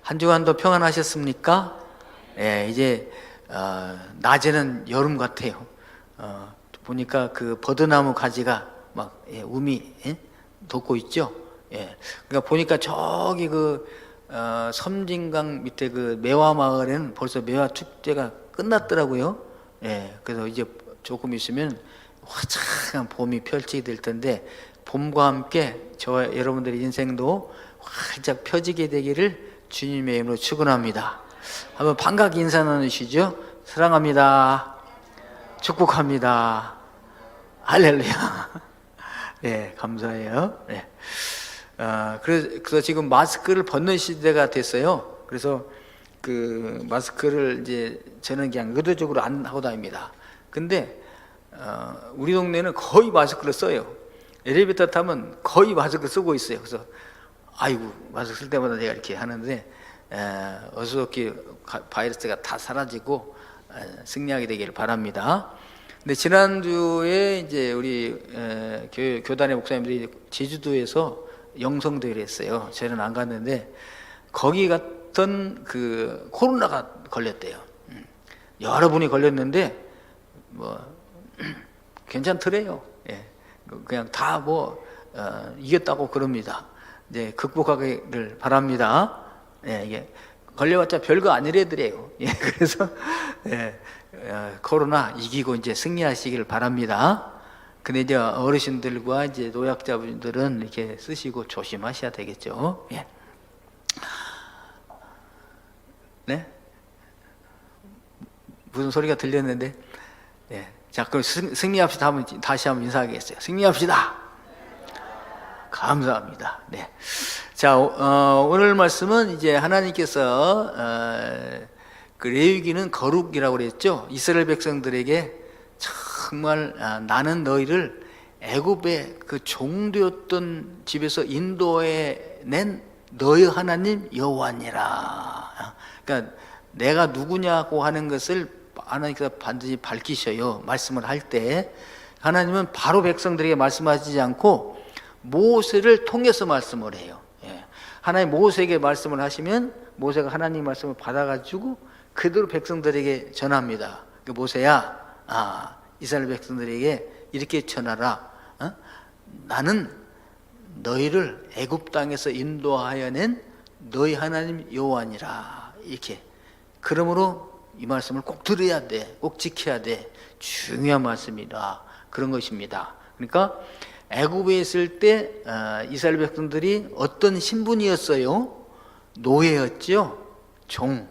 한 주간도 평안하셨습니까? 예, 이제 낮에는 여름 같아요. 보니까 그 버드나무 가지가 막 우미 돋고 있죠. 예, 그러니까 보니까 저기 그 섬진강 밑에 그 매화 마을에는 벌써 매화 축제가 끝났더라고요. 예, 그래서 이제 조금 있으면 화창한 봄이 펼치게 될 텐데, 봄과 함께 저와 여러분들의 인생도 활짝 펴지게 되기를 주님의 이름으로 축원합니다. 한번 반갑게 인사 나누시죠. 사랑합니다. 축복합니다. 할렐루야. 네, 감사해요. 네. 그래서 지금 마스크를 벗는 시대가 됐어요. 그래서 그 마스크를 이제 저는 그냥 의도적으로 안 하고 다닙니다. 근데 우리 동네는 거의 마스크를 써요. 엘리베이터 타면 거의 마스크 쓰고 있어요. 그래서 아이고, 마스크 쓸 때마다 내가 이렇게 하는데 어수선하게 바이러스가 다 사라지고 승리하게 되기를 바랍니다. 근데 지난주에 이제 우리 교단의 목사님들이 제주도에서 영성대회를 했어요. 저는 안 갔는데 거기 갔던 그 코로나가 걸렸대요. 여러분이 걸렸는데 뭐 괜찮더래요. 예. 그냥 다 뭐 이겼다고 그럽니다. 이제 극복하기를 바랍니다. 예, 이게 걸려봤자 별거 아니래더래요. 예, 그래서 코로나 이기고 이제 승리하시기를 바랍니다. 근데 이제 어르신들과 이제 노약자분들은 이렇게 쓰시고 조심하셔야 되겠죠. 예. 네? 무슨 소리가 들렸는데? 예. 자, 그럼 승리합시다. 다시 한번 인사하겠어요. 승리합시다. 감사합니다. 네. 자, 오늘 말씀은 이제 하나님께서 그 레위기는 거룩이라고 그랬죠. 이스라엘 백성들에게 정말 나는 너희를 애굽의 그 종되었던 집에서 인도해 낸 너희 하나님 여호와니라. 그러니까 내가 누구냐고 하는 것을 하나님께서 반드시 밝히셔요. 말씀을 할 때 하나님은 바로 백성들에게 말씀하시지 않고 모세를 통해서 말씀을 해요. 예. 하나님 모세에게 말씀을 하시면 모세가 하나님 말씀을 받아가지고 그대로 백성들에게 전합니다. 그 모세야, 이스라엘 백성들에게 이렇게 전하라. 나는 너희를 애굽 땅에서 인도하여 낸 너희 하나님 여호와니라. 이렇게. 그러므로 이 말씀을 꼭 들어야 돼. 꼭 지켜야 돼. 중요한 말씀이다. 그런 것입니다. 그러니까 애굽에 있을 때 이스라엘 백성들이 어떤 신분이었어요? 노예였죠. 종.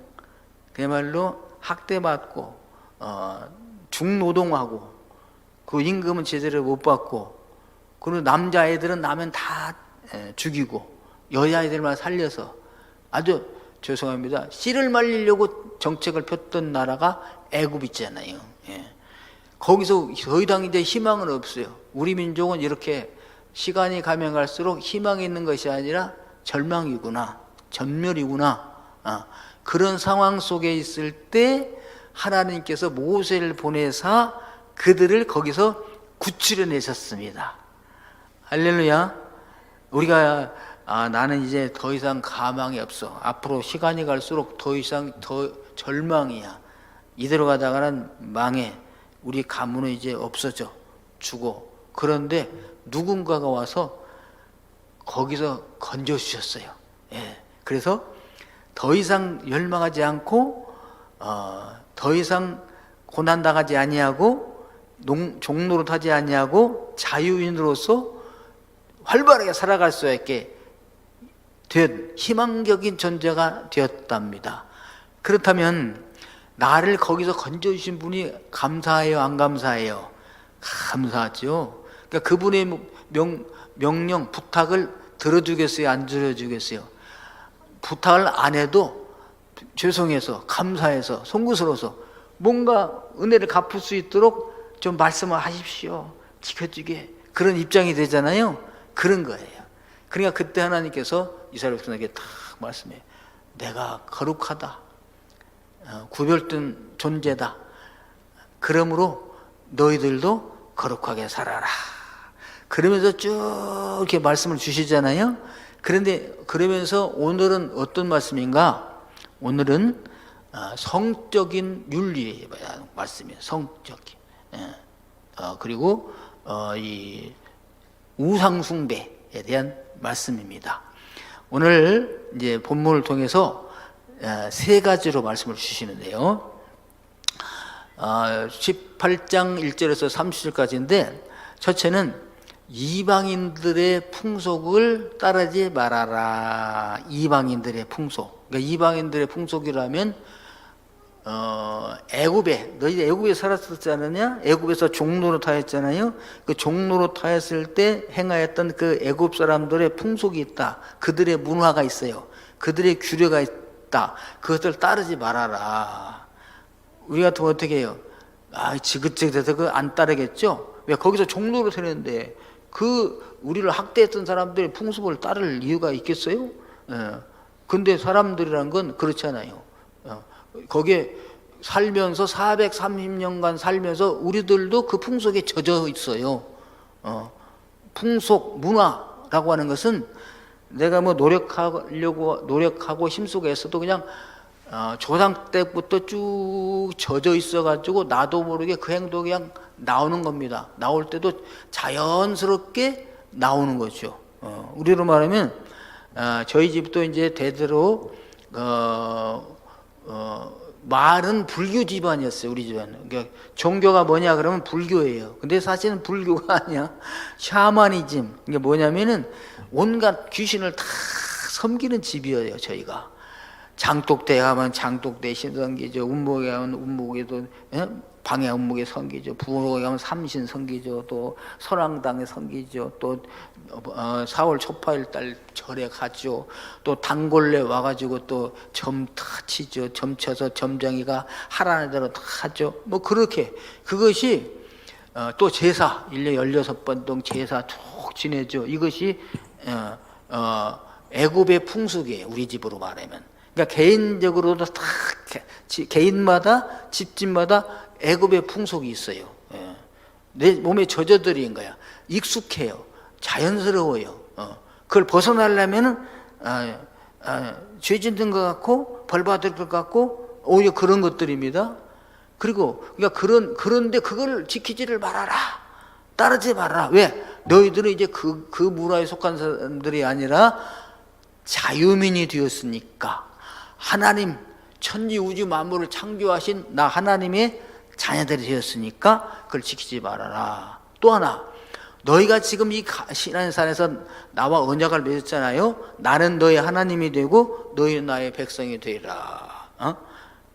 그야말로 학대받고 중노동하고 그 임금은 제대로 못 받고, 그리고 남자애들은 나면 다 죽이고 여자애들만 살려서 아주 죄송합니다. 씨를 말리려고 정책을 폈던 나라가 애굽 있잖아요. 예. 거기서 더 이상 이제 희망은 없어요. 우리 민족은 이렇게 시간이 가면 갈수록 희망이 있는 것이 아니라 절망이구나, 전멸이구나. 그런 상황 속에 있을 때 하나님께서 모세를 보내사 그들을 거기서 구출해 내셨습니다. 할렐루야. 우리가 나는 이제 더 이상 가망이 없어. 앞으로 시간이 갈수록 더 이상 더 절망이야. 이대로 가다가는 망해. 우리 가문은 이제 없어져. 죽어. 그런데 누군가가 와서 거기서 건져주셨어요. 예. 그래서 더 이상 열망하지 않고 더 이상 고난당하지 아니하고 종노릇하지 아니하고 자유인으로서 활발하게 살아갈 수 있게 된 희망적인 존재가 되었답니다. 그렇다면 나를 거기서 건져주신 분이 감사해요, 안 감사해요? 감사하죠. 그러니까 그분의 명령, 부탁을 들어주겠어요, 안 들어주겠어요? 부탁을 안 해도 죄송해서, 감사해서, 송구스러워서 뭔가 은혜를 갚을 수 있도록 좀 말씀을 하십시오. 지켜주게. 그런 입장이 되잖아요. 그런 거예요. 그러니까 그때 하나님께서 이스라엘 백성에게 딱 말씀해. 내가 거룩하다. 구별된 존재다. 그러므로 너희들도 거룩하게 살아라. 그러면서 쭉 이렇게 말씀을 주시잖아요. 그런데 그러면서 오늘은 어떤 말씀인가? 오늘은 성적인 윤리에 대한 말씀이에요. 성적인. 그리고 이 우상 숭배에 대한 말씀입니다. 오늘 이제 본문을 통해서 세 가지로 말씀을 주시는데요. 18장 1절에서 30절까지인데, 첫째는 이방인들의 풍속을 따르지 말아라. 이방인들의 풍속. 그러니까 이방인들의 풍속이라면 애굽에, 너희 애굽에 살았었지 않느냐? 애굽에서 종로로 타였잖아요. 그 종로로 타였을 때 행하였던 그 애굽 사람들의 풍속이 있다. 그들의 문화가 있어요. 그들의 규례가 있다. 그것을 따르지 말아라. 우리 같으면 어떻게 해요? 지긋지긋해서 그거 안 따르겠죠? 왜? 거기서 종로로 타는데 우리를 학대했던 사람들의 풍속을 따를 이유가 있겠어요? 근데 사람들이란 건 그렇잖아요. 거기에 살면서 430년간 살면서 우리들도 그 풍속에 젖어 있어요. 풍속, 문화라고 하는 것은 내가 뭐 노력하고 힘쓰고 했어도 그냥 조상 때부터 쭉 젖어 있어가지고 나도 모르게 그 행동이 그냥 나오는 겁니다. 나올 때도 자연스럽게 나오는 거죠. 우리로 말하면 저희 집도 이제 대대로 말은 불교 집안이었어요. 우리 집안은. 그러니까 종교가 뭐냐 그러면 불교예요. 근데 사실은 불교가 아니야. 샤머니즘. 이게 뭐냐면은 온갖 귀신을 다 섬기는 집이에요. 저희가. 장독대에 가면 장독대 신성기죠. 운목에 가면 운목에도 방해 운목에 섬기죠. 부록에 가면 삼신 섬기죠. 또 선왕당에 섬기죠. 또 4월 초파일달 절에 가죠. 또 단골레 와가지고 또 점 다 치죠. 점 쳐서 점장이가 하라는 대로 다 하죠. 뭐 그렇게 그것이 또 제사 1년에 16번 동 제사 쭉 지내죠. 이것이 애굽의 풍속이에요. 우리 집으로 말하면. 그러니까 개인적으로도 다 개인마다 집집마다 애굽의 풍속이 있어요. 내 몸에 젖어들인 거야. 익숙해요. 자연스러워요. 그걸 벗어나려면은 죄 짓는 것 같고 벌 받을 것 같고 오히려 그런 것들입니다. 그리고 그러니까 그런데 그걸 지키지를 말아라. 따르지 말아라. 왜? 너희들은 이제 그 문화에 속한 사람들이 아니라 자유민이 되었으니까. 하나님 천지 우주 만물을 창조하신 나 하나님의 자녀들이 되었으니까 그걸 지키지 말아라. 또 하나, 너희가 지금 이 시난산에서 나와 언약을 맺었잖아요. 나는 너희 하나님이 되고 너희는 나의 백성이 되리라.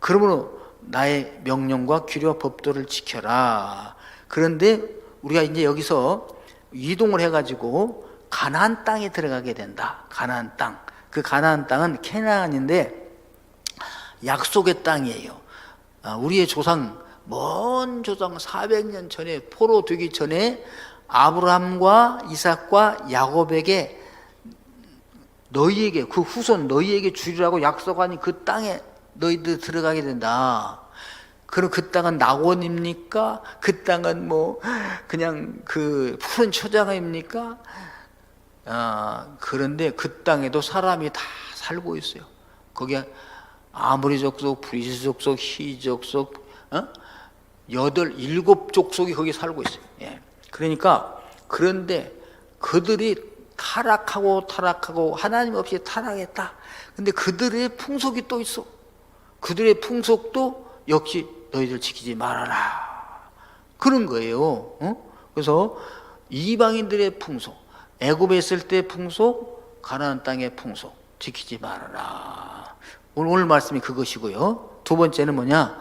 그러므로 나의 명령과 규례와 법도를 지켜라. 그런데 우리가 이제 여기서 이동을 해가지고 가나안 땅에 들어가게 된다. 가나안 땅. 그 가나안 땅은 캐나안인데 약속의 땅이에요. 우리의 조상, 먼 조상 400년 전에 포로 되기 전에 아브라함과 이삭과 야곱에게 너희에게 그 후손 너희에게 주리라고 약속하니 그 땅에 너희들 들어가게 된다. 그럼 그 땅은 낙원입니까? 그 땅은 뭐 그냥 그 푸른 초장입니까? 그런데 그 땅에도 사람이 다 살고 있어요. 거기에 아모리 족속, 브리스 족속, 히 족속, 7 족속이 거기 살고 있어요. 예. 그러니까 그런데 그들이 타락하고 하나님 없이 타락했다. 근데 그들의 풍속이 또 있어. 그들의 풍속도 역시 너희들 지키지 말아라. 그런 거예요. 그래서 이방인들의 풍속, 애굽에 있을 때 풍속, 가나안 땅의 풍속 지키지 말아라. 오늘 말씀이 그것이고요. 두 번째는 뭐냐?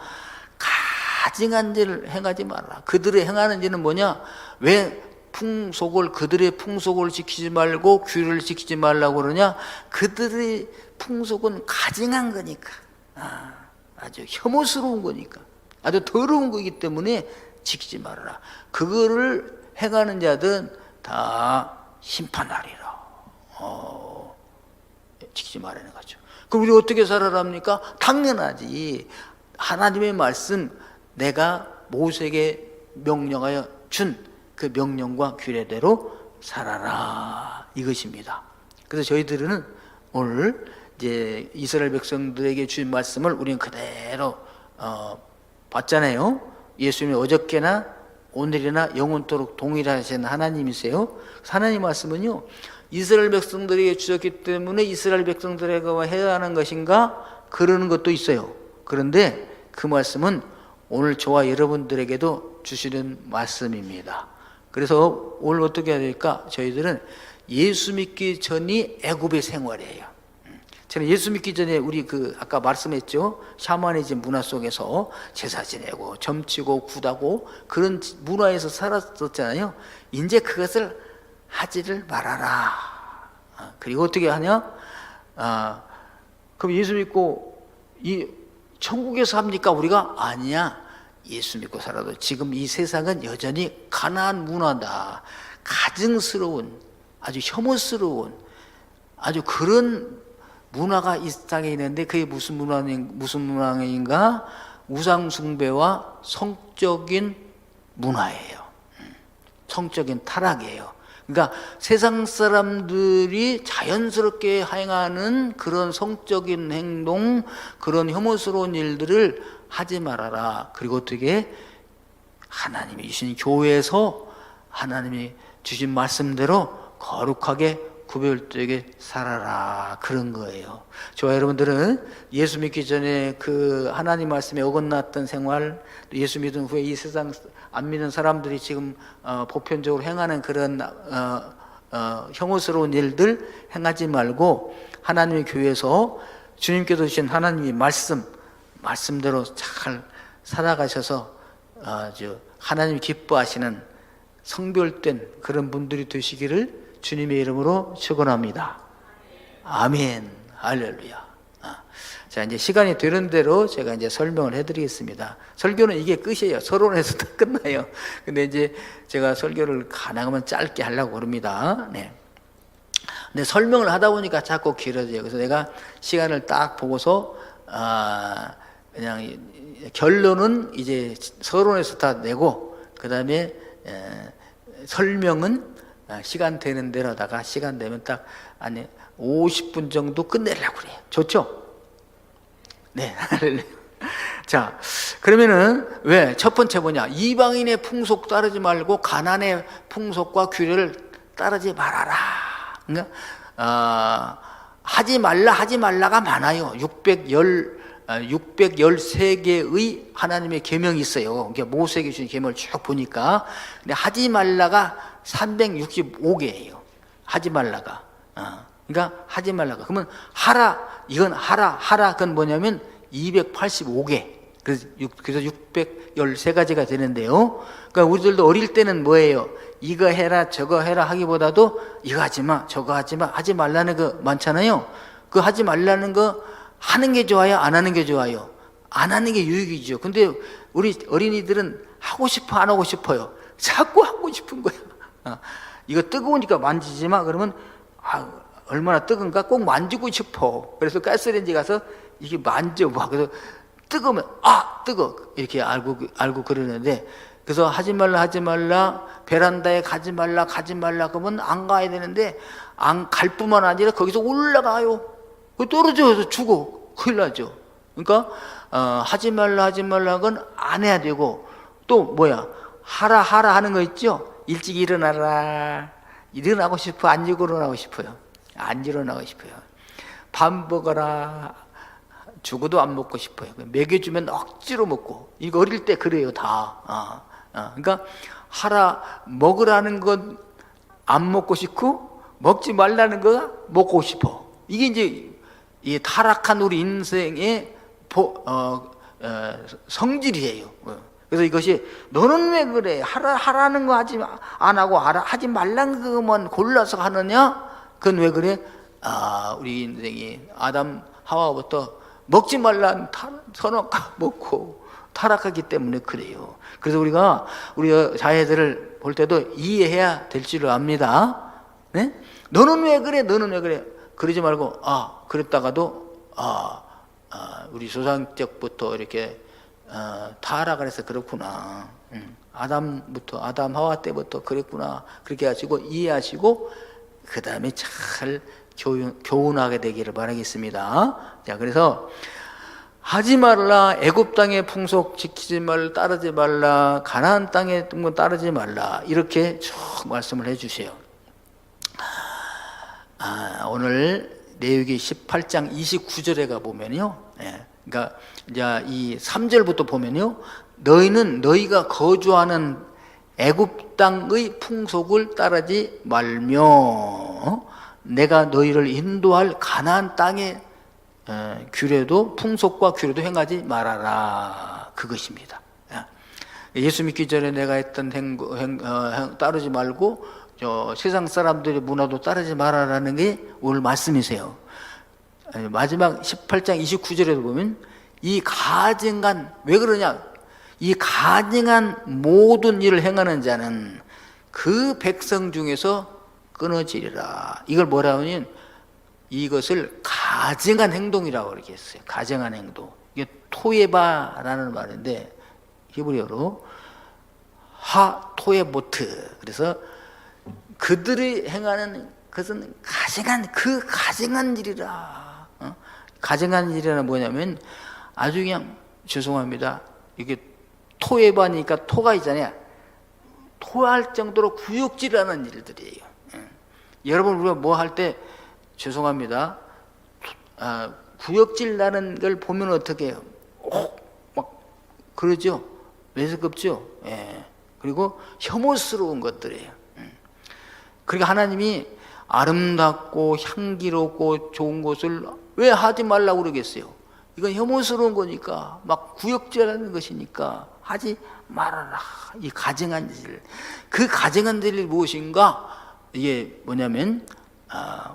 가증한 일을 행하지 말아라. 그들의 행하는 일은 뭐냐? 왜 그들의 풍속을 지키지 말고 규례를 지키지 말라고 그러냐? 그들의 풍속은 가증한 거니까. 아주 혐오스러운 거니까. 아주 더러운 거기 때문에 지키지 말아라. 그거를 행하는 자들은 다 심판하리라. 지키지 말라는 거죠. 그럼 우리 어떻게 살아랍니까? 당연하지. 하나님의 말씀, 내가 모세에게 명령하여 준 그 명령과 규례대로 살아라, 이것입니다. 그래서 저희들은 오늘 이제 이스라엘 백성들에게 주신 말씀을 우리는 그대로 봤잖아요. 예수님이 어저께나 오늘이나 영원토록 동일하신 하나님이세요. 하나님 말씀은요, 이스라엘 백성들에게 주셨기 때문에 이스라엘 백성들에게 해야 하는 것인가? 그러는 것도 있어요. 그런데 그 말씀은 오늘 저와 여러분들에게도 주시는 말씀입니다. 그래서 오늘 어떻게 해야 될까? 저희들은 예수 믿기 전이 애굽의 생활이에요. 저는 예수 믿기 전에 우리 아까 말씀했죠, 샤머니즘 문화 속에서 제사 지내고 점치고 굿하고 그런 문화에서 살았었잖아요. 이제 그것을 하지를 말아라. 그리고 어떻게 하냐? 그럼 예수 믿고 이 천국에서 합니까? 우리가 아니야. 예수 믿고 살아도 지금 이 세상은 여전히 가나안 문화다. 가증스러운, 아주 혐오스러운, 아주 그런 문화가 이 땅에 있는데, 그게 무슨 문화인가? 우상 숭배와 성적인 문화예요. 성적인 타락이에요. 그러니까 세상 사람들이 자연스럽게 행하는 그런 성적인 행동, 그런 혐오스러운 일들을 하지 말아라. 그리고 어떻게? 하나님이 주신 교회에서 하나님이 주신 말씀대로 거룩하게 구별되게 살아라, 그런 거예요. 저와 여러분들은 예수 믿기 전에 그 하나님 말씀에 어긋났던 생활, 예수 믿은 후에 이 세상 안 믿는 사람들이 지금 보편적으로 행하는 그런 혐오스러운 일들 행하지 말고, 하나님의 교회에서 주님께서 주신 하나님의 말씀대로 잘 살아가셔서 하나님이 기뻐하시는 성별된 그런 분들이 되시기를 주님의 이름으로 축원합니다. 아멘. 할렐루야. 자, 이제 시간이 되는 대로 제가 이제 설명을 해드리겠습니다. 설교는 이게 끝이에요. 서론에서 다 끝나요. 근데 이제 제가 설교를 가능하면 짧게 하려고 합니다. 네. 근데 설명을 하다 보니까 자꾸 길어져요. 그래서 내가 시간을 딱 보고서 그냥 결론은 이제 서론에서 다 내고, 그 다음에 설명은 시간 되는 대로 하다가 시간 되면 딱 50분 정도 끝내려고 그래요. 좋죠? 네. 자, 그러면은 왜? 첫 번째 뭐냐? 이방인의 풍속 따르지 말고 가난의 풍속과 규례를 따르지 말아라. 그러니까 하지 말라가 많아요. 613개의 하나님의 계명이 있어요. 모세에게 주신 계명을 쭉 보니까. 근데 하지 말라가 365개예요. 하지 말라가. 그러니까 하지 말라가. 그러면 하라, 이건 하라. 그건 뭐냐면 285개. 그래서 613가지가 되는데요. 그러니까 우리들도 어릴 때는 뭐예요? 이거 해라, 저거 해라 하기보다도 이거 하지 마, 저거 하지 마, 하지 말라는 거 많잖아요. 그 하지 말라는 거 하는 게 좋아요? 안 하는 게 좋아요? 안 하는 게 유익이죠. 근데 우리 어린이들은 하고 싶어, 안 하고 싶어요? 자꾸 하고 싶은 거야. 이거 뜨거우니까 만지지 마. 그러면 얼마나 뜨거운가 꼭 만지고 싶어. 그래서 가스레인지 가서 이게 만져봐. 그래서 뜨거우면 뜨거 이렇게 알고 그러는데, 그래서 하지 말라, 베란다에 가지 말라 그러면 안 가야 되는데, 안 갈 뿐만 아니라 거기서 올라가요. 떨어져서 죽어. 큰일 나죠. 그러니까 하지 말라 건 안 해야 되고, 또 뭐야? 하라 하는 거 있죠? 일찍 일어나라. 일어나고 싶어? 안 일어나고 싶어요? 안 일어나고 싶어요. 밥 먹어라. 죽어도 안 먹고 싶어요. 먹여주면 억지로 먹고. 이거 어릴 때 그래요, 다. 그러니까 먹으라는 건 안 먹고 싶고, 먹지 말라는 거 먹고 싶어. 이게 이제 이 타락한 우리 인생의 성질이에요. 그래서 이것이 너는 왜 그래? 하라는 거 안 하고 하지 말라는 것만 골라서 하느냐? 그건 왜 그래? 우리 인생이 아담 하와부터 먹지 말라는 선악과 먹고 타락하기 때문에 그래요. 그래서 우리가 우리 자녀들을 볼 때도 이해해야 될 줄을 압니다. 네? 너는 왜 그래? 그러지 말고 그랬다가도 우리 조상 때부터 이렇게 타락을 해서 그렇구나. 아담 하와 때부터 그랬구나. 그렇게 하시고 이해하시고 그 다음에 잘 교훈하게 되기를 바라겠습니다. 자, 그래서 하지 말라, 애굽 땅의 풍속 지키지 말라, 따르지 말라, 가나안 땅의 뭐 따르지 말라, 이렇게 쭉 말씀을 해주세요. 오늘 레위기 18장 29절에 가 보면요, 그러니까 이제 이 3절부터 보면요, 너희는 너희가 거주하는 애굽 땅의 풍속을 따르지 말며 내가 너희를 인도할 가나안 땅의 규례도 풍속과 규례도 행하지 말아라, 그것입니다. 예수 믿기 전에 내가 했던 따르지 말고 세상 사람들의 문화도 따르지 말아라는 게 오늘 말씀이세요. 마지막 18장 29절에도 보면 이 가증한, 왜 그러냐, 이 가증한 모든 일을 행하는 자는 그 백성 중에서 끊어지리라. 이걸 뭐라 하면 이것을 가증한 행동이라고 그렇게 했어요. 가증한 행동. 이게 토에바라는 말인데 히브리어로 토에보트. 그래서 그들이 행하는 것은 가증한 일이라. 가증한 일이라는 뭐냐면 아주 그냥 죄송합니다. 이게 토에바니까 토가 있잖아요. 토할 정도로 구역질하는 일들이에요. 여러분, 우리가 뭐 할 때 죄송합니다. 구역질 나는 걸 보면 어떻게 해요? 막 그러죠. 매스껍죠. 그리고 혐오스러운 것들이에요. 그러니까 하나님이 아름답고 향기롭고 좋은 것을 왜 하지 말라고 그러겠어요? 이건 혐오스러운 거니까, 막 구역질하는 것이니까 하지 말아라. 이 가증한 일. 그 가증한 일이 무엇인가? 이게 뭐냐면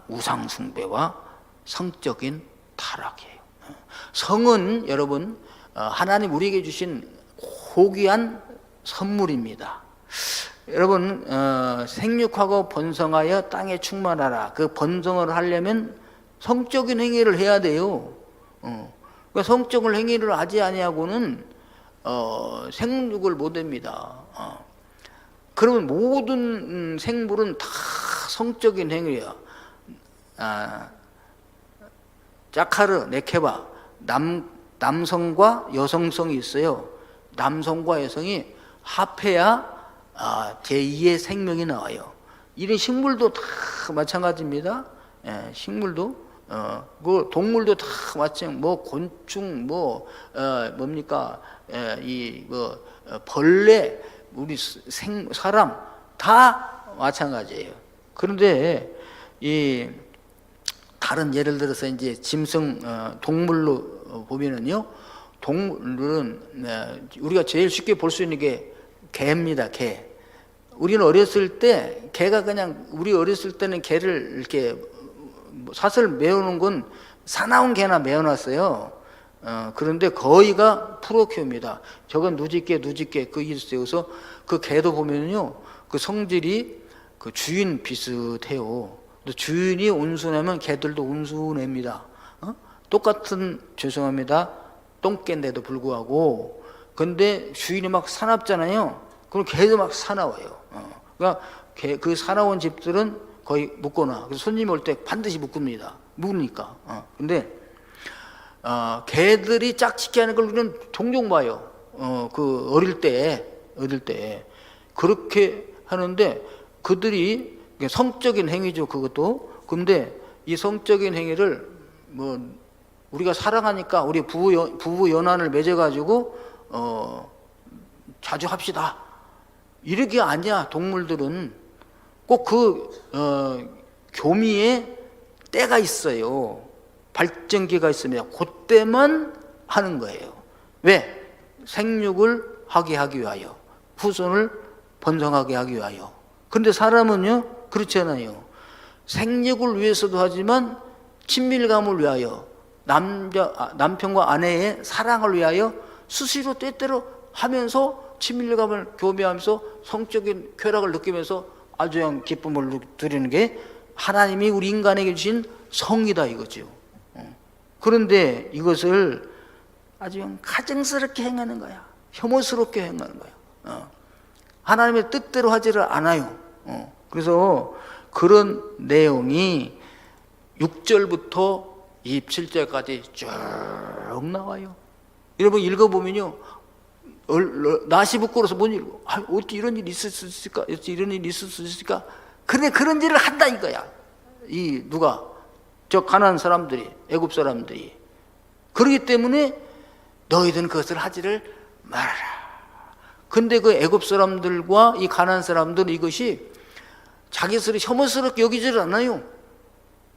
우상 숭배와 성적인 타락이에요. 성은 여러분 하나님 우리에게 주신 고귀한 선물입니다. 여러분 생육하고 번성하여 땅에 충만하라. 그 번성을 하려면 성적인 행위를 해야 돼요. 그러니까 성적인 행위를 하지 아니하고는 생육을 못합니다. 그러면 모든 생물은 다 성적인 행위야. 자카르, 네케바, 남성과 여성성이 있어요. 남성과 여성이 합해야 제2의 생명이 나와요. 이런 식물도 다 마찬가지입니다. 식물도 그 동물도 다 마찬가지. 뭐 곤충, 뭡니까? 벌레, 우리 사람 다 마찬가지예요. 그런데 이 다른 예를 들어서 이제 짐승 동물로 보면은요, 동물은 우리가 제일 쉽게 볼 수 있는 게 개입니다. 개. 우리는 어렸을 때 개가 그냥, 우리 어렸을 때는 개를 이렇게 사슬 메우는 건 사나운 개나 메어놨어요. 그런데 거의가 프로 키웁니다. 저건 누지개 그 있어요. 그래서 그 개도 보면요, 그 성질이 그 주인 비슷해요. 주인이 온순하면 개들도 온순합니다. 똑같은, 죄송합니다, 똥개인데도 불구하고. 근데 주인이 막 사납잖아요. 그럼 개도 막 사나워요. 그러니까 그 사나운 집들은 거의 묶어놔. 그래서 손님이 올 때 반드시 묶습니다. 묶으니까. 근데 개들이 짝짓기 하는 걸 우리는 종종 봐요. 그 어릴 때 그렇게 하는데, 그들이 성적인 행위죠, 그것도. 근데 이 성적인 행위를 뭐 우리가 사랑하니까 우리 부부 연한을 맺어가지고 자주 합시다, 이렇게 아니야. 동물들은 꼭 그 교미에 때가 있어요. 발전기가 있습니다. 그때만 하는 거예요. 왜? 생육을 하게 위하여, 후손을 번성하게 하기 위하여. 근데 사람은요, 그렇잖아요. 생육을 위해서도 하지만 친밀감을 위하여, 남편과 아내의 사랑을 위하여 수시로 때때로 하면서 친밀감을 교배하면서 성적인 쾌락을 느끼면서 아주 그냥 기쁨을 누리는 게 하나님이 우리 인간에게 주신 성이다, 이거죠. 그런데 이것을 아주 가증스럽게 행하는 거야. 혐오스럽게 행하는 거야. 하나님의 뜻대로 하지를 않아요. 그래서 그런 내용이 6절부터 27절까지 쭉 나와요. 여러분 읽어보면요, 낯이 부끄러워서 못 읽어. 어떻게 이런 일이 있을 수 있을까? 어떻게 이런 일이 있을 수 있을까? 근데 그런 일을 한다 이거야. 누가? 저 가난한 사람들이, 애굽 사람들이. 그렇기 때문에 너희들은 그것을 하지를 말아라. 근데 그 애굽 사람들과 이 가난한 사람들은 이것이 자기 스스로 혐오스럽게 여기지를 않아요.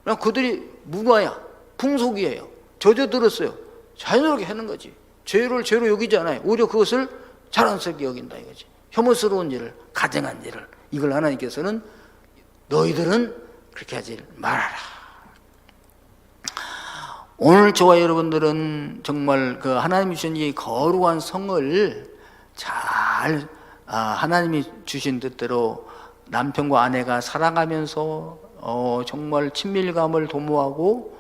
그냥 그들이 문화야, 풍속이에요. 젖어들었어요. 자연스럽게 하는 거지. 죄를 죄로 여기지 않아요. 오히려 그것을 자랑스럽게 여긴다 이거지. 혐오스러운 일을, 가증한 일을, 이걸 하나님께서는 너희들은 그렇게 하지 말아라. 오늘 저와 여러분들은 정말 그 하나님이 주신 이 거룩한 성을 잘 하나님이 주신 뜻대로 남편과 아내가 살아가면서 정말 친밀감을 도모하고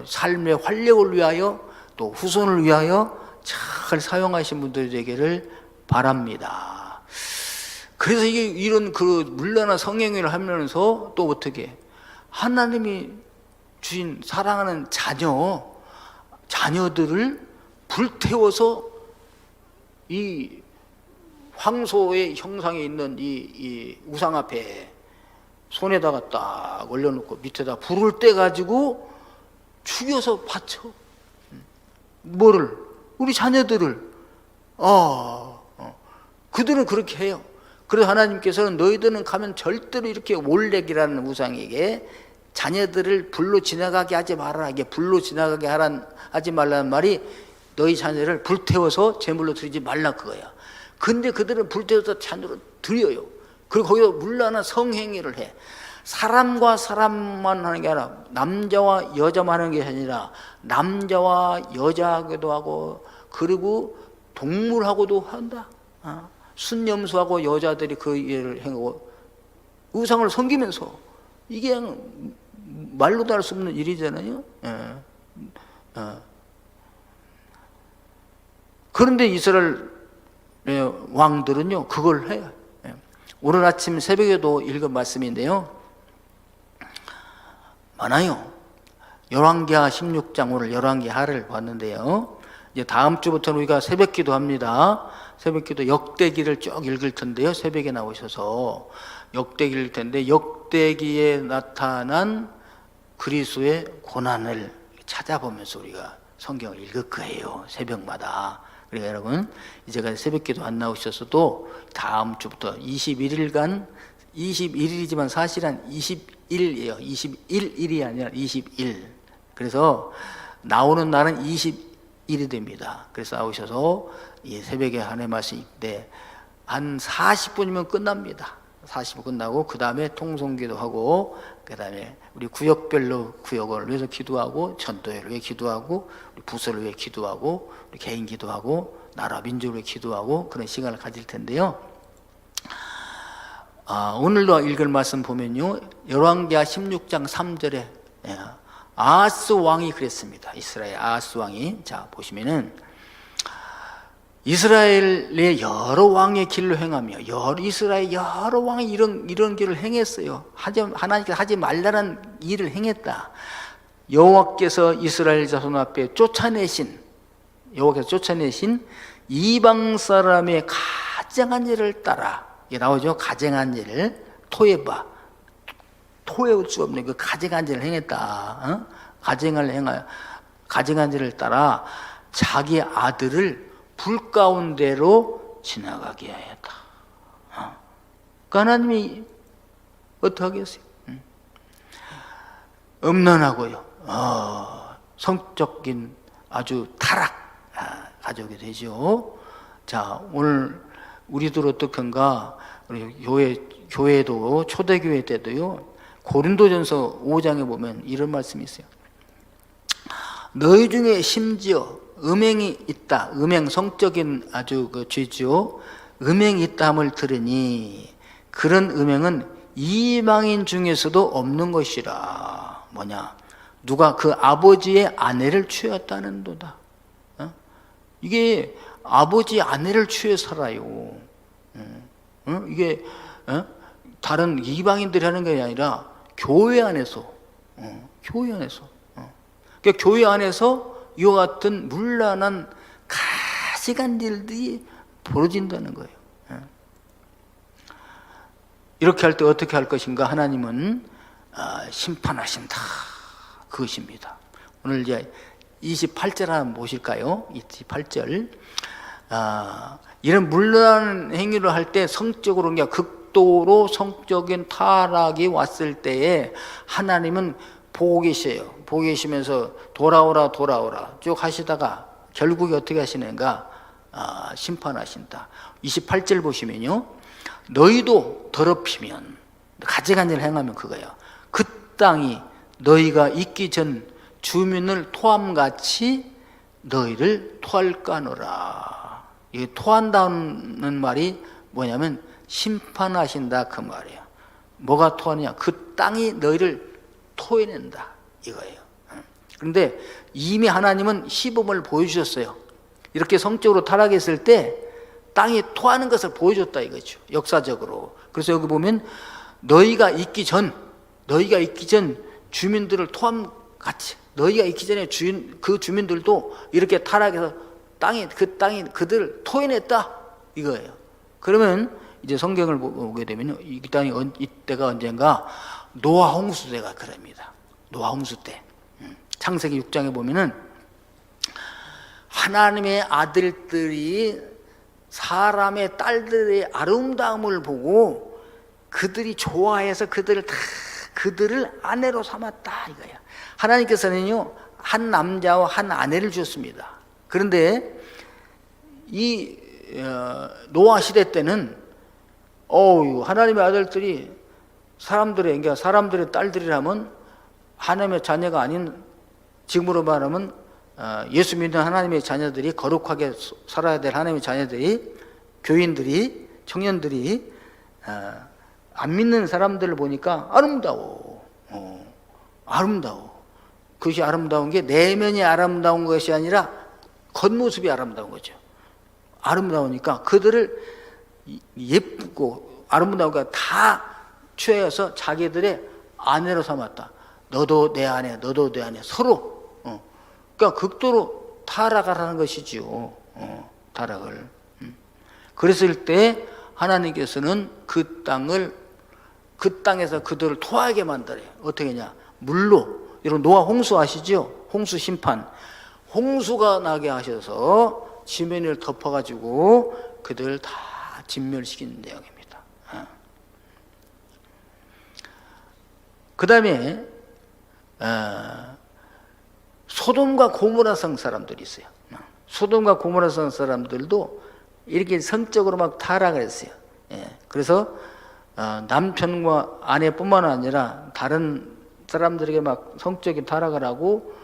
삶의 활력을 위하여 또 후손을 위하여 잘 사용하신 분들이 되기를 바랍니다. 그래서 이게 이런 그 물러나 성행위를 하면서 또 어떻게 하나님이 주신 사랑하는 자녀들을 불태워서 이 황소의 형상에 있는 이 우상 앞에 손에다가 딱 올려놓고 밑에다 불을 떼가지고 죽여서 바쳐. 뭐를? 우리 자녀들을. 그들은 그렇게 해요. 그래서 하나님께서는 너희들은 가면 절대로 이렇게 몰렉이라는 우상에게 자녀들을 불로 지나가게 하지 말아라. 이게 불로 지나가게 하지 말라는 말이 너희 자녀를 불태워서 제물로 드리지 말라 그거야. 근데 그들은 불태워서 자녀로 드려요. 그리고 거기서 물러나 성행위를 해. 사람과 사람만 하는 게 아니라 남자와 여자만 하는 게 아니라 남자와 여자하고도 하고 그리고 동물하고도 한다. 순념수하고 여자들이 그 일을 행하고 우상을 섬기면서 이게 말로도 할 수 없는 일이잖아요. 그런데 이스라엘 왕들은요 그걸 해요. 오늘 아침 새벽에도 읽은 말씀인데요, 많아요. 열왕기하 16장, 오늘 열왕기하를 봤는데요, 이제 다음 주부터는 우리가 새벽기도 합니다. 새벽기도 역대기를 쭉 읽을 텐데요, 새벽에 나오셔서 역대기일 텐데 역대기에 나타난 그리스도의 고난을 찾아보면서 우리가 성경을 읽을 거예요, 새벽마다. 그러니까 여러분, 이제가 새벽기도 안 나오셨어도 다음 주부터 21일간, 21일이지만 사실은 21이에요. 21일이 아니라 21. 그래서 나오는 날은 21이 됩니다. 그래서 나오셔서 이 새벽에 하나님의 말씀인데 한 40분이면 끝납니다. 40분 끝나고 그 다음에 통성기도 하고 그 다음에 우리 구역별로 구역을 위해서 기도하고 전도회를 위해 기도하고 우리 부서를 위해 기도하고 우리 개인 기도하고 나라 민족을 위해 기도하고 그런 시간을 가질 텐데요. 오늘도 읽을 말씀 보면요, 열왕기하 16장 3절에 아하스 왕이 그랬습니다. 이스라엘 아하스 왕이, 자 보시면은 이스라엘의 여러 왕의 길로 행하며 이스라엘 여러 왕이 이런 길을 행했어요. 하나님께서 하지 말라는 일을 행했다. 여호와께서 이스라엘 자손 앞에 쫓아내신 이방 사람의 가증한 일을 따라, 이게 나오죠. 가증한 일을 토해봐, 토해올 수 없는 그 가증한 일을 행했다. 가증한 일을 따라 자기 아들을 불 가운데로 지나가게 하였다. 그 하나님이 어떻게 하겠어요? 음란하고요, 성적인 아주 타락 가져오게 되죠. 자, 오늘 우리들 어떻게인가, 우리 교회도 초대교회 때도요, 고린도전서 5장에 보면 이런 말씀이 있어요. 너희 중에 심지어 음행이 있다. 음행, 성적인 아주 그 죄죠. 음행이 있다함을 들으니 그런 음행은 이방인 중에서도 없는 것이라. 뭐냐? 누가 그 아버지의 아내를 취하였다는도다. 이게 아버지 아내를 취해 살아요. 이게 다른 이방인들이 하는 게 아니라 교회 안에서, 교회 안에서, 그러니까 교회 안에서 이와 같은 문란한 가시간 일들이 벌어진다는 거예요. 이렇게 할 때 어떻게 할 것인가? 하나님은 심판하신다, 그것입니다. 오늘 이제 28절 한번 보실까요? 28절. 이런 문란한 행위를 할 때 성적으로, 그러니까 극도로 성적인 타락이 왔을 때에 하나님은 보고 계셔요. 보고 계시면서 돌아오라 돌아오라 쭉 하시다가 결국에 어떻게 하시는가? 심판하신다. 28절 보시면요, 너희도 더럽히면, 가증한 일을 행하면 그거예요. 그 땅이 너희가 있기 전 주민을 토함같이 너희를 토할까노라. 이 토한다는 말이 뭐냐면 심판하신다, 그 말이에요. 뭐가 토하느냐? 그 땅이 너희를 토해낸다, 이거예요. 그런데 이미 하나님은 시범을 보여주셨어요. 이렇게 성적으로 타락했을 때 땅이 토하는 것을 보여줬다, 이거죠, 역사적으로. 그래서 여기 보면 너희가 있기 전 주민들을 토함같이, 너희가 있기 전에 그 주민들도 이렇게 타락해서 그 땅이 그들을 토해냈다, 이거예요. 그러면 이제 성경을 보게 되면 이 땅이 이때가 언젠가 노아 홍수 때가 그럽니다. 노아 홍수 때. 창세기 6장에 보면은 하나님의 아들들이 사람의 딸들의 아름다움을 보고 그들이 좋아해서 그들을 아내로 삼았다, 이거야. 하나님께서는요, 한 남자와 한 아내를 주셨습니다. 그런데 이 노아 시대 때는 하나님의 아들들이 그러니까 사람들의 딸들이라면 하나님의 자녀가 아닌, 지금으로 말하면 예수 믿는 하나님의 자녀들이, 거룩하게 살아야 될 하나님의 자녀들이, 교인들이, 청년들이 안 믿는 사람들을 보니까 아름다워. 그것이 아름다운 게 내면이 아름다운 것이 아니라 겉모습이 아름다운 거죠. 아름다우니까 그들을 예쁘고 아름다우니까 다 취해서 자기들의 아내로 삼았다. 너도 내 아내, 너도 내 아내, 서로. 그러니까 극도로 타락하라는 것이지요. 타락을. 그랬을 때 하나님께서는 그 땅에서 그들을 토하게 만들어요. 어떻게 하냐? 물로. 여러분 노아 홍수 아시죠? 홍수 심판. 홍수가 나게 하셔서 지면을 덮어가지고 그들을 다 진멸시키는 내용입니다. 그 다음에 소돔과 고모라 성 사람들이 있어요. 소돔과 고모라 성 사람들도 이렇게 성적으로 막 타락을 했어요. 그래서 남편과 아내뿐만 아니라 다른 사람들에게 막 성적인 타락을 하고,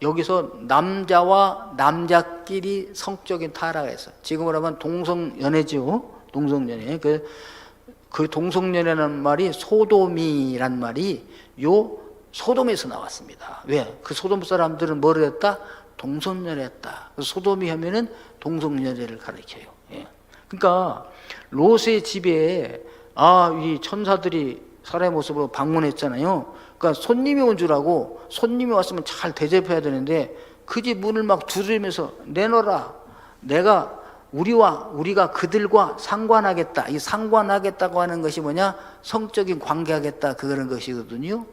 여기서 남자와 남자끼리 성적인 타락을 했어요. 지금으로 하면 동성연애죠. 동성연애. 그 동성연애라는 말이 소돔이란 말이 요 소돔에서 나왔습니다. 왜? 그 소돔 사람들은 뭐를 했다? 동성연애 했다. 소돔이 하면은 동성연애를 가리켜요. 그러니까 롯의 집에 이 천사들이 사람의 모습으로 방문했잖아요. 그러니까 손님이 온 줄 알고, 손님이 왔으면 잘 대접해야 되는데 그 집 문을 막 두드리면서 내놔라. 우리가 그들과 상관하겠다. 이 상관하겠다고 하는 것이 뭐냐? 성적인 관계하겠다, 그런 것이거든요.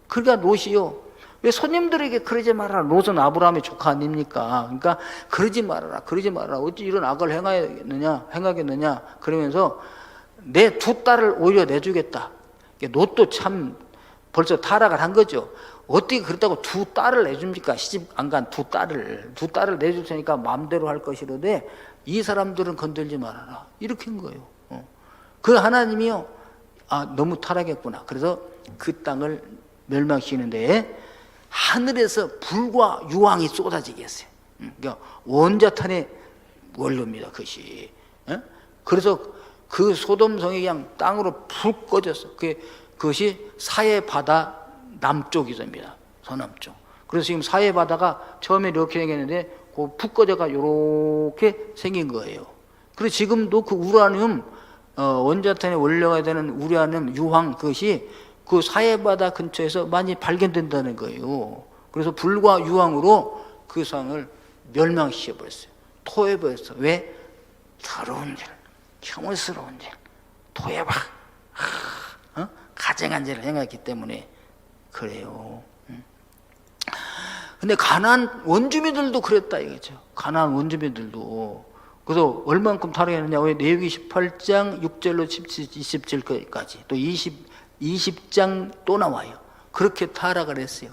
그러니까 롯이요, 왜 손님들에게 그러지 말아라. 롯은 아브라함의 조카 아닙니까? 그러니까 그러지 말아라. 어찌 이런 악을 행하겠느냐. 그러면서 내 두 딸을 오히려 내주겠다. 롯도 참 벌써 타락을 한 거죠. 어떻게 그렇다고 두 딸을 내줍니까? 시집 안 간 두 딸을 내줄 테니까 마음대로 할 것이로되 이 사람들은 건들지 말아라. 이렇게 한 거예요. 그 하나님이요, 너무 타락했구나. 그래서 그 땅을 멸망시키는데 하늘에서 불과 유황이 쏟아지게 했어요. 그러니까 원자탄의 원료입니다, 그것이. 그래서 그 소돔성이 그냥 땅으로 푹 꺼졌어. 그것이 사해 바다 남쪽이 됩니다. 서남쪽. 그래서 지금 사해 바다가 처음에 이렇게 생겼는데 푹 꺼져가 이렇게 생긴 거예요. 그래서 지금도 그 우라늄 원자탄에 올려야 되는 우라늄, 유황, 그것이 그 사해바다 근처에서 많이 발견된다는 거예요. 그래서 불과 유황으로 그 상을 멸망시켜버렸어요. 토해버렸어. 왜? 더러운 일, 혐오스러운 일, 토해봐, 가증한 일을 행했기 때문에 그래요. 근데 가나안 원주민들도 그랬다 이거죠. 가나안 원주민들도. 그래서 얼만큼 타락했느냐? 왜 레위기 18장 6절로 27까지 또 20장 또 나와요. 그렇게 타락을 했어요.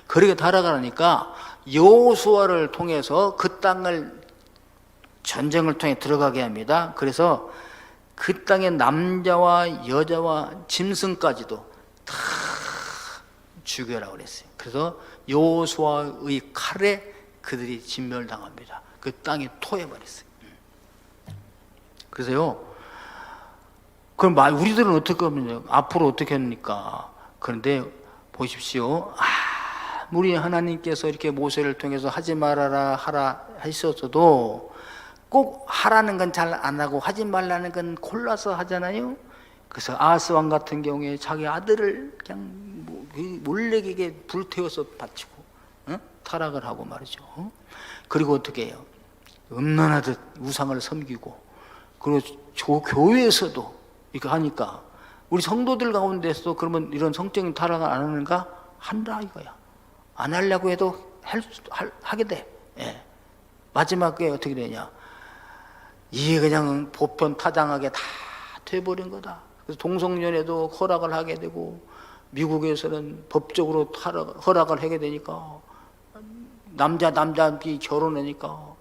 그렇게 타락을 하니까 여호수아를 통해서 그 땅을 전쟁을 통해 들어가게 합니다. 그래서 그 땅의 남자와 여자와 짐승까지도 다 죽여라고 그랬어요. 그래서 여호수아의 칼에 그들이 진멸당합니다. 그 땅에 토해버렸어요. 그래서요, 그럼 우리들은 어떻게 하면 앞으로 어떻게 합니까? 그런데 보십시오. 우리 하나님께서 이렇게 모세를 통해서 하지 말아라 하라 하셨어도 꼭 하라는 건 잘 안 하고 하지 말라는 건 골라서 하잖아요. 그래서 아하스 왕 같은 경우에 자기 아들을 그냥 몰래게 불태워서 바치고 타락을 하고 말이죠. 그리고 어떻게 해요? 음란하듯 우상을 섬기고, 그리고 교회에서도 이렇게 하니까 우리 성도들 가운데서도 그러면 이런 성적인 타락을 안 하는가? 한다 이거야. 안 하려고 해도 하게 돼. 예. 마지막에 어떻게 되냐? 이게 그냥 보편타당하게 다 돼버린 거다. 그래서 동성연애도 허락을 하게 되고, 미국에서는 법적으로 허락을 하게 되니까, 남자끼리 결혼하니까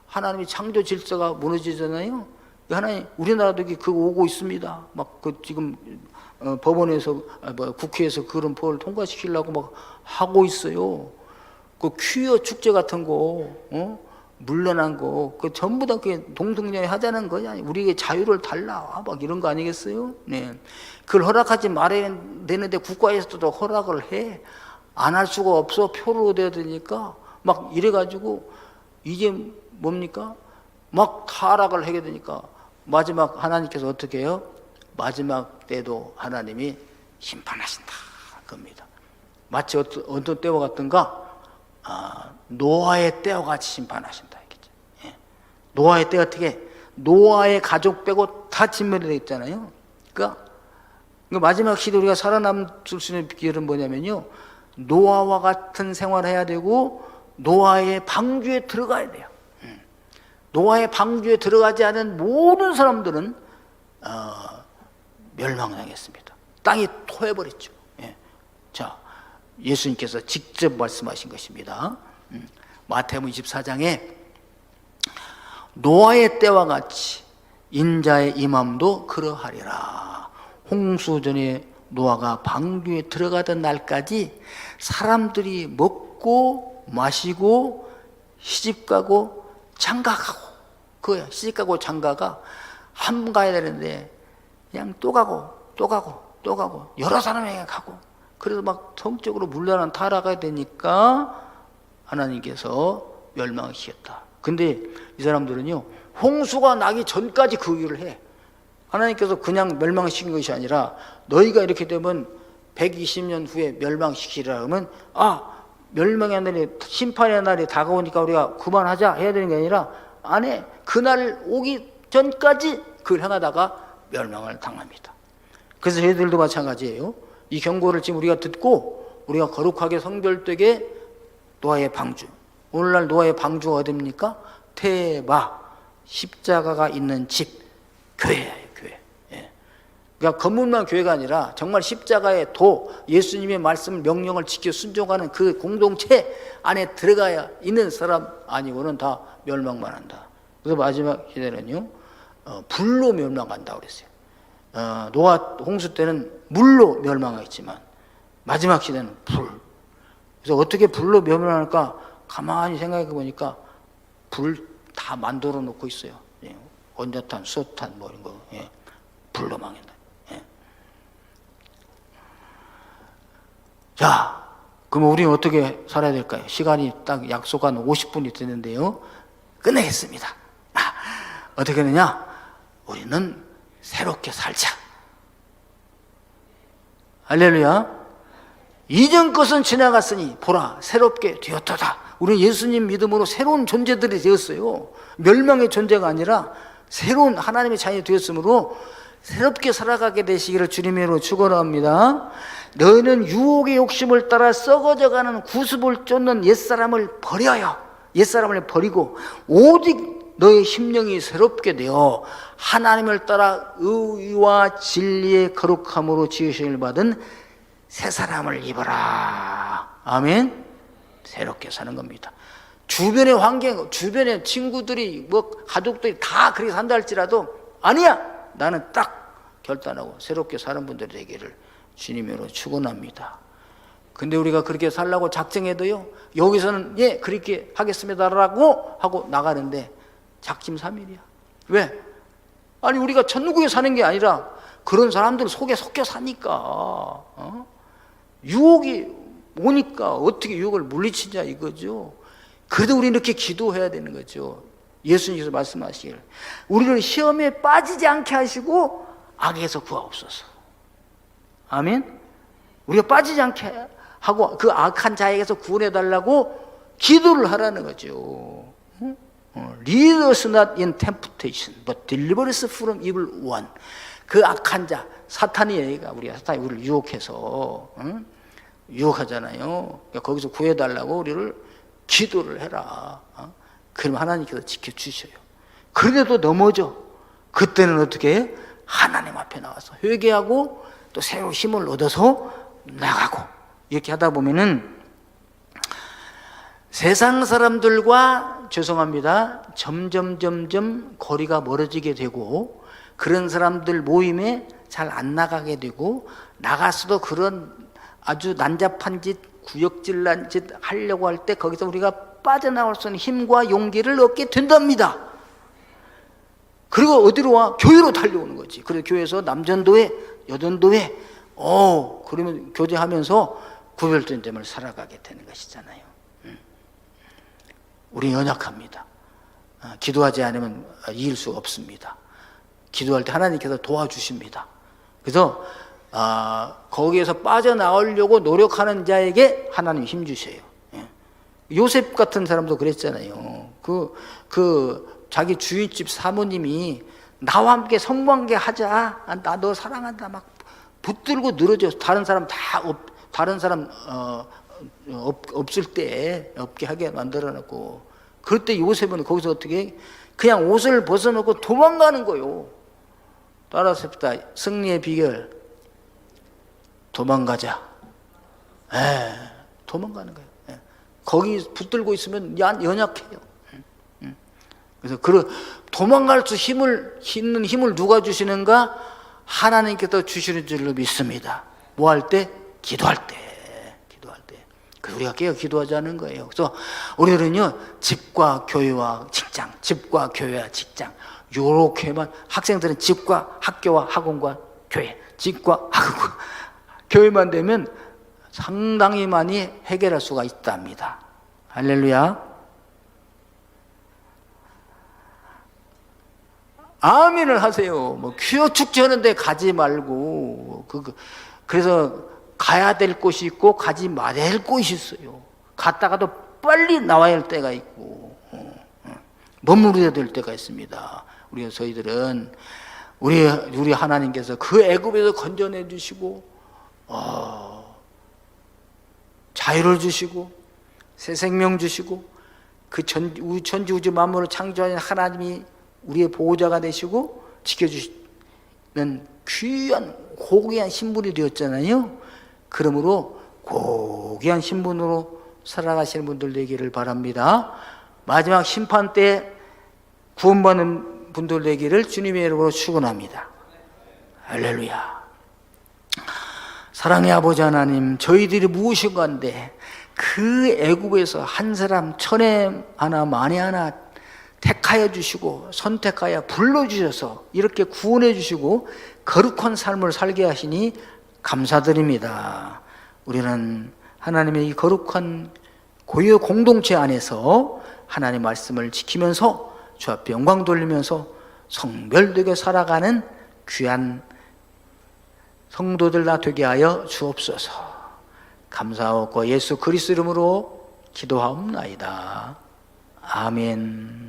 하나님의 창조 질서가 무너지잖아요. 하나님, 우리나라도 그거 오고 있습니다. 막 지금 법원에서 국회에서 그런 법을 통과시키려고 막 하고 있어요. 그 퀴어 축제 같은 거, 물러난 거, 그 전부 다 그게 동성연애 하자는 거냐? 우리에게 자유를 달라, 막 이런 거 아니겠어요? 네. 그걸 허락하지 말아야 되는데 국가에서도 허락을 해. 안 할 수가 없어. 표를 얻어야 되니까 막 이래가지고 이게 뭡니까? 막 타락을 하게 되니까 마지막 하나님께서 어떻게 해요? 마지막 때도 하나님이 심판하신다 겁니다. 마치 어떤 때와 같은가? 노아의 때와 같이 심판하신다. 예. 노아의 때 어떻게? 노아의 가족 빼고 다 진멸이 되어 있잖아요. 그러니까 마지막 시대 우리가 살아남을 수 있는 비결은 뭐냐면요, 노아와 같은 생활을 해야 되고 노아의 방주에 들어가야 돼요. 노아의 방주에 들어가지 않은 모든 사람들은 멸망당했습니다. 땅이 토해버렸죠. 예. 자, 예수님께서 직접 말씀하신 것입니다. 마태복음 24장에 노아의 때와 같이 인자의 임함도 그러하리라. 홍수 전에 노아가 방주에 들어가던 날까지 사람들이 먹고 마시고 시집가고 장가가고, 그거야. 시집가고 장가가 한 번 가야 되는데 그냥 또 가고 또 가고 또 가고 여러 사람에게 가고, 그래서 막 성적으로 물러난 타락이 되니까 하나님께서 멸망시켰다. 근데 이 사람들은요, 홍수가 나기 전까지 그 일을 해. 하나님께서 그냥 멸망시킨 것이 아니라 너희가 이렇게 되면 120년 후에 멸망시키라 하면, 멸망의 날이, 심판의 날이 다가오니까 우리가 그만하자 해야 되는 게 아니라 안 해. 그날 오기 전까지 그걸 행하다가 멸망을 당합니다. 그래서 저희들도 마찬가지예요. 이 경고를 지금 우리가 듣고 우리가 거룩하게 성별되게 노아의 방주, 오늘날 노아의 방주가 어디입니까? 테바, 십자가가 있는 집, 교회예요. 교회. 예. 그러니까 건물만 교회가 아니라 정말 십자가의 도, 예수님의 말씀 명령을 지켜 순종하는 그 공동체 안에 들어가야 있는 사람 아니고는 다 멸망만 한다. 그래서 마지막 시대는요, 불로 멸망한다고 그랬어요. 노아 홍수 때는 물로 멸망했지만 마지막 시대는 불. 그래서 어떻게 불로 멸망할까? 가만히 생각해 보니까 불 다 만들어 놓고 있어요. 예. 원자탄, 수소탄 뭐 이런 거, 예. 불로 망한다. 예. 자, 그럼 우리는 어떻게 살아야 될까요? 시간이 딱 약속한 50분이 되는데요, 끝내겠습니다. 어떻게 하느냐? 우리는 새롭게 살자. 할렐루야. 이전 것은 지나갔으니 보라 새롭게 되었도다. 우리는 예수님 믿음으로 새로운 존재들이 되었어요. 멸망의 존재가 아니라 새로운 하나님의 자녀이 되었으므로 새롭게 살아가게 되시기를 주님으로 축원합니다. 너희는 유혹의 욕심을 따라 썩어져가는 구습을 쫓는 옛사람을 버려요. 옛사람을 버리고 오직 너의 심령이 새롭게 되어 하나님을 따라 의와 진리의 거룩함으로 지으심을 받은 새 사람을 입어라. 아멘. 새롭게 사는 겁니다. 주변의 환경, 주변의 친구들이 뭐 가족들이 다 그렇게 산다 할지라도 아니야, 나는 딱 결단하고 새롭게 사는 분들이 되기를 주님으로 축원합니다. 근데 우리가 그렇게 살라고 작정해도요, 여기서는 예 그렇게 하겠습니다라고 하고 나가는데 작심삼일이야. 왜? 아니 우리가 천국에 사는 게 아니라 그런 사람들 속에 섞여 사니까 유혹이 오니까 어떻게 유혹을 물리치냐 이거죠. 그래도 우리는 이렇게 기도해야 되는 거죠. 예수님께서 말씀하시길 우리를 시험에 빠지지 않게 하시고 악에서 구하옵소서. 아멘. 우리가 빠지지 않게 하고 그 악한 자에게서 구원해달라고 기도를 하라는 거죠. Lead us not in temptation, but deliver us from evil one. 그 악한 자, 사탄이 사탄이 우리를 유혹해서 유혹하잖아요. 그러니까 거기서 구해달라고 우리를 기도를 해라. 그럼 하나님께서 지켜주셔요. 그런데도 넘어져. 그때는 어떻게 해요? 하나님 앞에 나와서 회개하고 또 새로 힘을 얻어서 나가고 이렇게 하다 보면은 세상 사람들과 죄송합니다. 점점 거리가 멀어지게 되고 그런 사람들 모임에 잘 안 나가게 되고 나갔어도 그런 아주 난잡한 짓, 구역질난 짓 하려고 할 때 거기서 우리가 빠져나올 수 있는 힘과 용기를 얻게 된답니다. 그리고 어디로 와? 교회로 달려오는 거지. 그래서 교회에서 남전도회, 여전도회, 그러면 교제하면서 구별된 점을 살아가게 되는 것이잖아요. 우리 연약합니다. 기도하지 않으면 이길 수가 없습니다. 기도할 때 하나님께서 도와주십니다. 그래서 거기에서 빠져나오려고 노력하는 자에게 하나님 힘 주셔요. 요셉 같은 사람도 그랬잖아요. 자기 주인집 사모님이 나와 함께 성관계 하자. 나 너 사랑한다. 막 붙들고 늘어져. 다른 사람 없을 때 없게 하게 만들어놓고. 그럴 때 요셉은 거기서 어떻게 그냥 옷을 벗어놓고 도망가는 거요. 따라서다 승리의 비결 도망가자. 도망가는 거예요. 거기 붙들고 있으면 연약해요. 그래서 도망갈 수 있는 힘을 누가 주시는가? 하나님께서 주시는 줄로 믿습니다. 뭐 할 때? 기도할 때. 그래서 우리가 깨어 기도하지 않는 거예요. 그래서 우리들은요, 집과 교회와 직장, 집과 교회와 직장, 요렇게만, 학생들은 집과 학교와 학원과 교회, 집과 학원과 교회만 되면 상당히 많이 해결할 수가 있답니다. 할렐루야. 아멘을 하세요. 뭐 퀴어 축제 하는데 가지 말고 그래서 가야 될 곳이 있고 가지 말아야 할 곳이 있어요. 갔다가도 빨리 나와야 할 때가 있고 머무르야 될 때가 있습니다. 저희들은 우리 하나님께서 그 애굽에서 건져내 주시고 자유를 주시고 새 생명 주시고 그 천지 우주 만물을 창조하신 하나님이 우리의 보호자가 되시고 지켜주시는 귀한 고귀한 신분이 되었잖아요. 그러므로 고귀한 신분으로 살아가시는 분들 되기를 바랍니다. 마지막 심판 때 구원받는 분들 되기를 주님의 이름으로 축원합니다. 할렐루야. 사랑의 아버지 하나님, 저희들이 무엇인가인데 그 애국에서 한 사람 천에 하나 만에 하나 택하여 주시고 선택하여 불러주셔서 이렇게 구원해 주시고 거룩한 삶을 살게 하시니 감사드립니다. 우리는 하나님의 이 거룩한 고유 공동체 안에서 하나님 말씀을 지키면서 주 앞에 영광 돌리면서 성별되게 살아가는 귀한 성도들 다 되게 하여 주옵소서. 감사하고 예수 그리스도 이름으로 기도하옵나이다. 아멘.